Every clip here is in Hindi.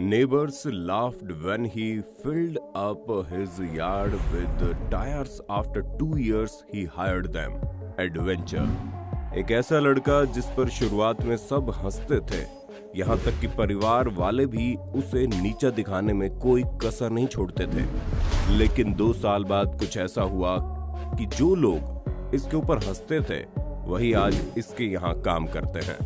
Neighbors laughed when he filled up his yard with tires after 2 years he hired them. Adventure. एक ऐसा लड़का जिस पर शुरुआत में सब हंसते थे, यहाँ तक कि परिवार वाले भी उसे नीचा दिखाने में कोई कसर नहीं छोड़ते थे। लेकिन 2 साल बाद कुछ ऐसा हुआ कि जो लोग इसके ऊपर हंसते थे वही आज इसके यहाँ काम करते हैं।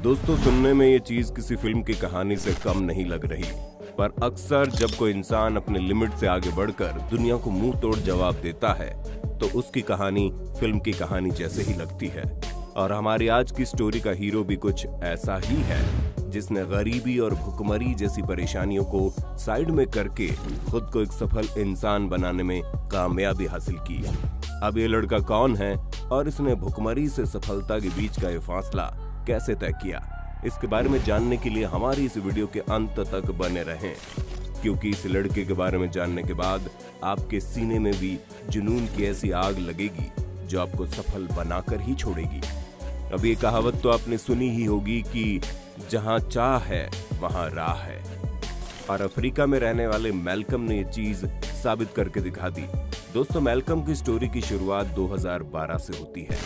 दोस्तों, सुनने में ये चीज किसी फिल्म की कहानी से कम नहीं लग रही, पर अक्सर जब कोई इंसान अपने लिमिट से आगे बढ़कर दुनिया को मुंह तोड़ जवाब देता है तो उसकी कहानी फिल्म की कहानी जैसे ही लगती है। और हमारी आज की स्टोरी का हीरो भी कुछ ऐसा ही है, जिसने गरीबी और भुखमरी जैसी परेशानियों को साइड में करके खुद को एक सफल इंसान बनाने में कामयाबी हासिल की। अब ये लड़का कौन है और इसने भुखमरी से सफलता के बीच का ये फासला कैसे तय किया, इसके बारे में जानने के लिए हमारी इस वीडियो के अंत तक बने रहें, क्योंकि इस लड़के के बारे में जानने के बाद आपके सीने में भी जुनून की ऐसी आग लगेगी जो आपको सफल बनाकर ही छोड़ेगी। अब ये कहावत तो आपने सुनी ही होगी कि जहां चाह है वहां राह है, और अफ्रीका में रहने वाले मैल्कम ने ये चीज साबित करके दिखा दी। दोस्तों, मैल्कम की स्टोरी की शुरुआत 2012 से होती है,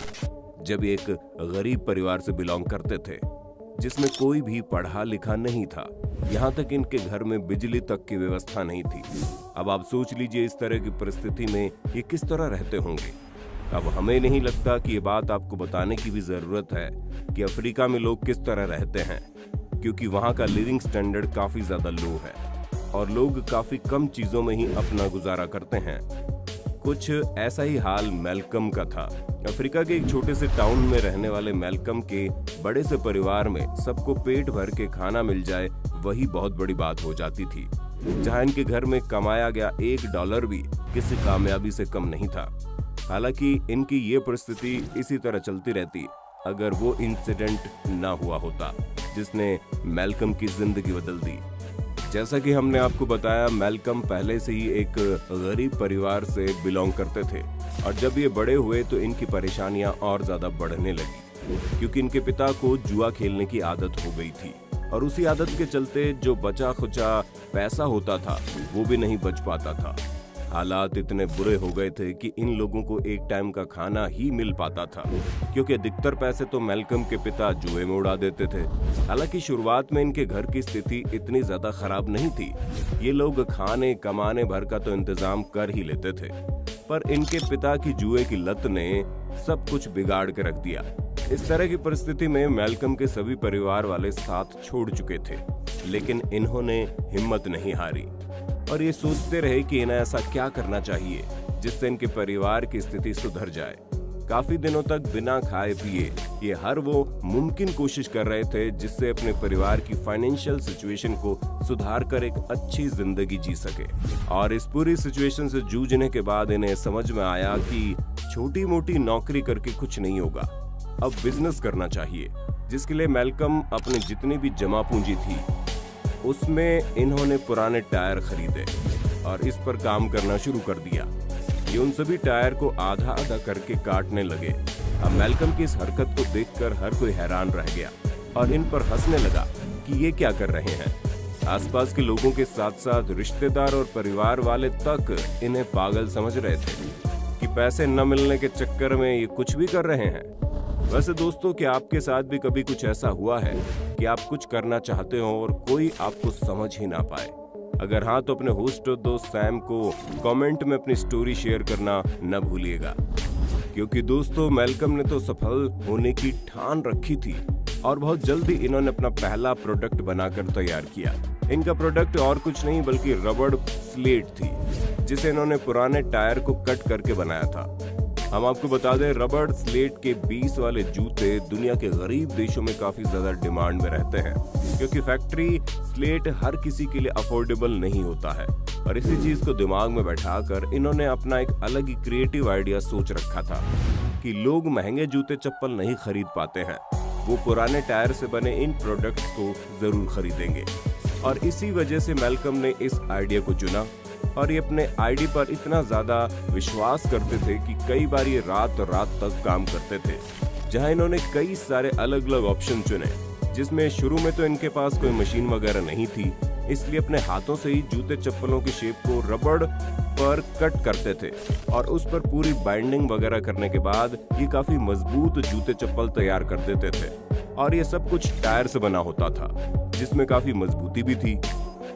जब एक गरीब परिवार से बिलोंग करते थे जिसमें कोई भी पढ़ा लिखा नहीं था। यहाँ तक इनके घर में बिजली तक की व्यवस्था नहीं थी। अब आप सोच लीजिए इस तरह की परिस्थिति में ये किस तरह रहते होंगे। अब हमें नहीं लगता कि ये बात आपको बताने की भी जरूरत है कि अफ्रीका में लोग किस तरह रहते हैं, क्योंकि वहाँ का लिविंग स्टैंडर्ड काफी ज्यादा लो है और लोग काफी कम चीजों में ही अपना गुजारा करते हैं। कुछ ऐसा ही हाल मैल्कम का था। अफ्रीका के एक छोटे से टाउन में रहने वाले मैल्कम के बड़े से परिवार में सबको पेट भर के खाना मिल जाए वही बहुत बड़ी बात हो जाती थी। जहां इनके घर में कमाया गया $1 भी किसी कामयाबी से कम नहीं था। हालांकि इनकी ये परिस्थिति इसी तरह चलती रहती अगर वो इंसिडेंट ना हुआ होता जिसने मैल्कम की जिंदगी बदल दी। जैसा कि हमने आपको बताया, मैल्कम पहले से ही एक गरीब परिवार से बिलोंग करते थे, और जब ये बड़े हुए तो इनकी परेशानियां और ज्यादा बढ़ने लगी, क्योंकि इनके पिता को जुआ खेलने की आदत हो गई थी, और उसी आदत के चलते जो बचा खुचा पैसा होता था वो भी नहीं बच पाता था। हालात इतने बुरे हो गए थे कि इन लोगों को एक टाइम का खाना ही मिल पाता था, क्योंकि अधिकतर पैसे तो मैल्कम के पिता जुए में उड़ा देते थे। हालांकि शुरुआत में इनके घर की स्थिति इतनी ज्यादा खराब नहीं थी, ये लोग खाने कमाने भर का तो इंतजाम कर ही लेते थे, पर इनके पिता की जुए की लत ने सब कुछ बिगाड़ के रख दिया। इस तरह की परिस्थिति में मैल्कम के सभी परिवार वाले साथ छोड़ चुके थे, लेकिन इन्होंने हिम्मत नहीं हारी और ये सोचते रहे कि इन्हें ऐसा क्या करना चाहिए जिससे इनके परिवार की स्थिति सुधर जाए। काफी दिनों तक बिना खाए पिए ये हर वो मुमकिन कोशिश कर रहे थे जिससे अपने परिवार की फाइनेंशियल सिचुएशन को सुधार कर एक अच्छी जिंदगी जी सके। और इस पूरी सिचुएशन से जूझने के बाद इन्हें समझ में आया कि छोटी मोटी नौकरी करके कुछ नहीं होगा, अब बिजनेस करना चाहिए, जिसके लिए मैल्कम अपनी जितनी भी जमा पूंजी थी उसमें इन्होंने पुराने टायर खरीदे और इस पर काम करना शुरू कर दिया। ये उन सभी टायर को आधा आधा करके काटने लगे। अब मैल्कम की इस हरकत को देखकर हर कोई हैरान रह गया और इन पर हंसने लगा कि ये क्या कर रहे हैं। आसपास के लोगों के साथ साथ रिश्तेदार और परिवार वाले तक इन्हें पागल समझ रहे थे कि पैसे न मिलने के चक्कर में ये कुछ भी कर रहे हैं। वैसे दोस्तों, क्या आपके साथ भी कभी कुछ ऐसा हुआ है कि आप कुछ करना चाहते हो और कोई आपको समझ ही ना पाए? अगर हाँ, तो अपने होस्ट और दोस्त सैम को कमेंट में अपनी स्टोरी शेयर करना न भूलिएगा, क्योंकि दोस्तों मैल्कम ने तो सफल होने की ठान रखी थी और बहुत जल्दी इन्होंने अपना पहला प्रोडक्ट बनाकर तैयार किया। इनका प्रोडक्ट और कुछ नहीं बल्कि रबड़ स्लेट थी, जिसे इन्होंने पुराने टायर को कट करके बनाया था। हम आपको बता दें, रबड़ स्लेट के 20 वाले जूते दुनिया के गरीब देशों में काफी ज्यादा डिमांड में रहते हैं, क्योंकि फैक्ट्री स्लेट हर किसी के लिए अफोर्डेबल नहीं होता है। और इसी चीज को दिमाग में बैठाकर इन्होंने अपना एक अलग ही क्रिएटिव आइडिया सोच रखा था कि लोग महंगे जूते चप्पल नहीं खरीद पाते हैं, वो पुराने टायर से बने इन प्रोडक्ट्स को जरूर खरीदेंगे। और इसी वजह से मैल्कम ने इस आइडिया को चुना और ये अपने आइडिया पर इतना ज्यादा विश्वास करते थे कि कई बार ये रात रात तक काम करते थे, जहां इन्होंने कई सारे अलग अलग ऑप्शन चुने, जिसमें शुरू में तो इनके पास कोई मशीन वगैरह नहीं थी, इसलिए अपने हाथों से ही जूते चप्पलों की शेप को रबड़ पर कट करते थे और उस पर पूरी बाइंडिंग वगैरह करने के बाद ये काफी मजबूत जूते चप्पल तैयार कर देते थे। और ये सब कुछ टायर से बना होता था, जिसमें काफी मजबूती भी थी।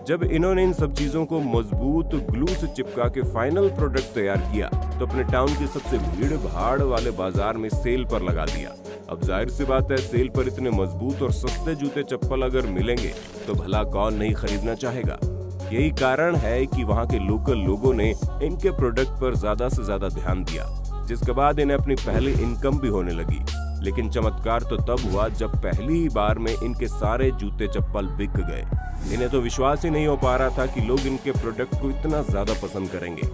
जब इन्होंने इन सब चीजों को मजबूत ग्लू से चिपका के फाइनल प्रोडक्ट तैयार किया तो अपने टाउन के सबसे भीड़ भाड़ वाले बाजार में सेल पर लगा दिया। अब जाहिर सी बात है, सेल पर इतने मजबूत और सस्ते जूते चप्पल अगर मिलेंगे तो भला कौन नहीं खरीदना चाहेगा। यही कारण है कि वहाँ के लोकल लोगों ने इनके प्रोडक्ट पर ज्यादा से ज्यादा ध्यान दिया, जिसके बाद इन्हें अपनी पहली इनकम भी होने लगी। लेकिन चमत्कार तो तब हुआ जब पहली ही बार में इनके सारे जूते चप्पल बिक गए। इन्हें तो विश्वास ही नहीं हो पा रहा था कि लोग इनके प्रोडक्ट को इतना ज्यादा पसंद करेंगे।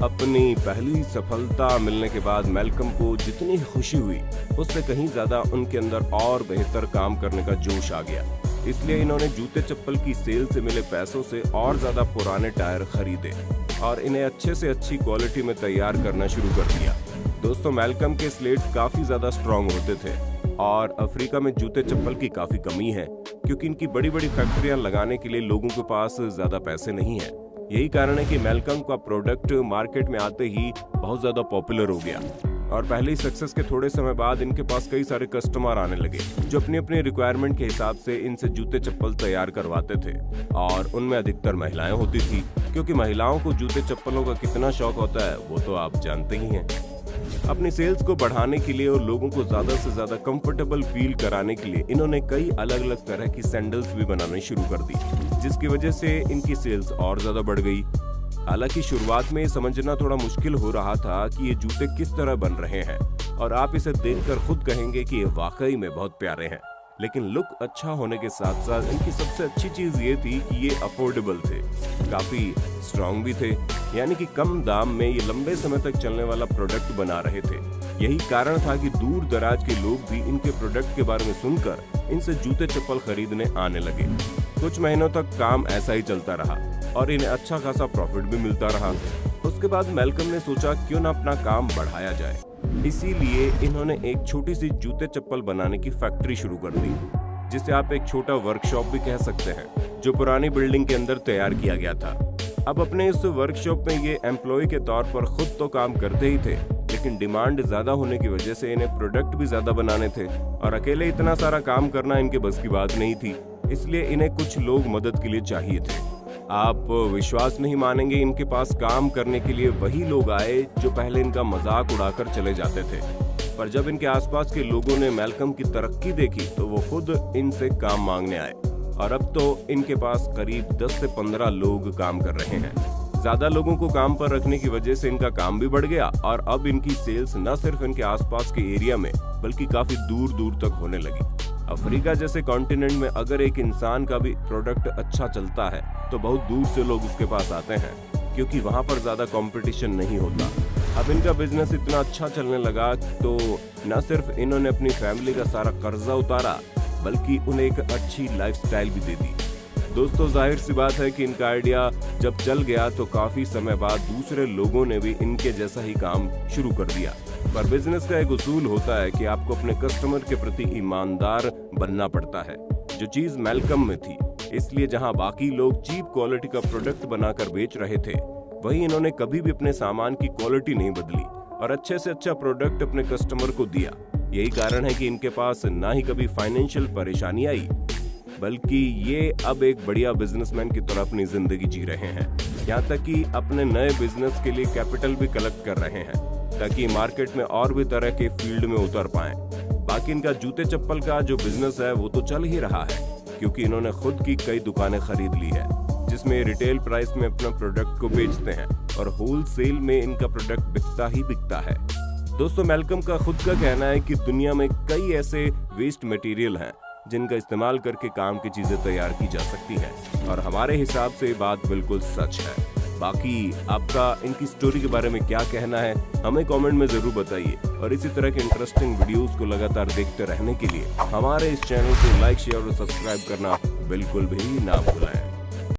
अपनी पहली सफलता मिलने के बाद मैल्कम को जितनी खुशी हुई, उससे कहीं ज्यादा उनके अंदर और बेहतर काम करने का जोश आ गया। इसलिए इन्होंने जूते चप्पल की सेल से मिले पैसों से और ज्यादा पुराने टायर खरीदे और इन्हें अच्छे से अच्छी क्वालिटी में तैयार करना शुरू कर दिया। दोस्तों, मैल्कम के स्लेट्स काफी ज्यादा स्ट्रॉन्ग होते थे और अफ्रीका में जूते चप्पल की काफी कमी है, क्योंकि इनकी बड़ी बड़ी फैक्ट्रियां लगाने के लिए लोगों के पास ज्यादा पैसे नहीं है। यही कारण है कि मैल्कम का प्रोडक्ट मार्केट में आते ही बहुत ज्यादा पॉपुलर हो गया और पहले सक्सेस के थोड़े समय बाद इनके पास कई सारे कस्टमर आने लगे जो अपनी अपनी रिक्वायरमेंट के हिसाब से इनसे जूते चप्पल तैयार करवाते थे। और उनमें अधिकतर महिलाएं होती थी, क्योंकि महिलाओं को जूते चप्पलों का कितना शौक होता है वो तो आप जानते ही हैं। अपनी सेल्स को बढ़ाने के लिए और लोगों को ज्यादा से ज्यादा कंफर्टेबल फील कराने के लिए इन्होंने कई अलग अलग तरह की सैंडल्स भी बनानी शुरू कर दी, जिसकी वजह से इनकी सेल्स और ज्यादा बढ़ गई। हालांकि शुरुआत में समझना थोड़ा मुश्किल हो रहा था कि ये जूते किस तरह बन रहे हैं और आप इसे देखकर खुद कहेंगे कि ये वाकई में बहुत प्यारे हैं। लेकिन लुक अच्छा होने के साथ साथ इनकी सबसे अच्छी चीज ये थी कि ये अफोर्डेबल थे, काफी स्ट्रॉन्ग भी थे, यानी कि कम दाम में ये लंबे समय तक चलने वाला प्रोडक्ट बना रहे थे। यही कारण था कि दूर दराज के लोग भी इनके प्रोडक्ट के बारे में सुनकर इनसे जूते चप्पल खरीदने आने लगे। कुछ महीनों तक काम ऐसा ही चलता रहा और इन्हें अच्छा खासा प्रॉफिट भी मिलता रहा। उसके बाद मैल्कम ने सोचा क्यों ना अपना काम बढ़ाया जाए। इसीलिए इन्होंने एक छोटी सी जूते चप्पल बनाने की फैक्ट्री शुरू कर दी, जिसे आप एक छोटा वर्कशॉप भी कह सकते हैं, जो पुरानी बिल्डिंग के अंदर तैयार किया गया था। अब अपने इस वर्कशॉप में ये एम्प्लॉय के तौर पर खुद तो काम करते ही थे, लेकिन डिमांड ज्यादा होने की वजह से इन्हें प्रोडक्ट भी ज्यादा बनाने थे और अकेले इतना सारा काम करना इनके बस की बात नहीं थी। इसलिए इन्हें कुछ लोग मदद के लिए चाहिए थे। आप विश्वास नहीं मानेंगे, इनके पास काम करने के लिए वही लोग आए जो पहले इनका मजाक उड़ाकर चले जाते थे। पर जब इनके आसपास के लोगों ने मैल्कम की तरक्की देखी तो वो खुद इनसे काम मांगने आए और अब तो इनके पास करीब 10 से 15 लोग काम कर रहे हैं। ज्यादा लोगों को काम पर रखने की वजह से इनका काम भी बढ़ गया और अब इनकी सेल्स न सिर्फ इनके आसपास के एरिया में बल्कि काफी दूर दूर तक होने लगी। अफ्रीका जैसे कॉन्टिनेंट में अगर एक इंसान का भी प्रोडक्ट अच्छा चलता है तो बहुत दूर से लोग उसके पास आते हैं, क्योंकि वहाँ पर ज्यादा कंपटीशन नहीं होता। अब इनका बिजनेस इतना अच्छा चलने लगा तो न सिर्फ इन्होंने अपनी फैमिली का सारा कर्जा उतारा बल्कि उन्हें एक अच्छी लाइफस्टाइल भी दे दी। दोस्तों, जाहिर सी बात है कि इनका आइडिया जब चल गया तो काफी समय बाद दूसरे लोगों ने भी इनके जैसा ही काम शुरू कर दिया। पर बिजनेस का एक उसूल होता है कि आपको अपने कस्टमर के प्रति ईमानदार बनना पड़ता है, जो चीज मैल्कम में थी। इसलिए जहां बाकी लोग चीप क्वालिटी का प्रोडक्ट बनाकर बेच रहे थे, वहीं इन्होंने कभी भी अपने सामान की क्वालिटी नहीं बदली और अच्छे से अच्छा प्रोडक्ट अपने कस्टमर को दिया। यही कारण है कि इनके पास ना ही कभी फाइनेंशियल परेशानी आई, बल्कि ये अब एक बढ़िया बिजनेसमैन की तरह अपनी जिंदगी जी रहे हैं। यहाँ तक कि अपने नए बिजनेस के लिए कैपिटल भी कलेक्ट कर रहे हैं ताकि मार्केट में और भी तरह के फील्ड में उतर पाएं। बाकी इनका जूते चप्पल का जो बिजनेस है वो तो चल ही रहा है, क्योंकि इन्होंने खुद की कई दुकानें खरीद ली है जिसमें रिटेल प्राइस में अपना प्रोडक्ट को बेचते हैं और होलसेल में इनका प्रोडक्ट बिकता ही बिकता है। दोस्तों, मैल्कम का खुद का कहना है कि दुनिया में कई ऐसे वेस्ट मटेरियल हैं जिनका इस्तेमाल करके काम की चीजें तैयार की जा सकती हैं और हमारे हिसाब से ये बात बिल्कुल सच है। बाकी आपका इनकी स्टोरी के बारे में क्या कहना है हमें कमेंट में जरूर बताइए और इसी तरह के इंटरेस्टिंग वीडियोस को लगातार देखते रहने के लिए हमारे इस चैनल को लाइक, शेयर और सब्सक्राइब करना बिल्कुल भी ना भूलें।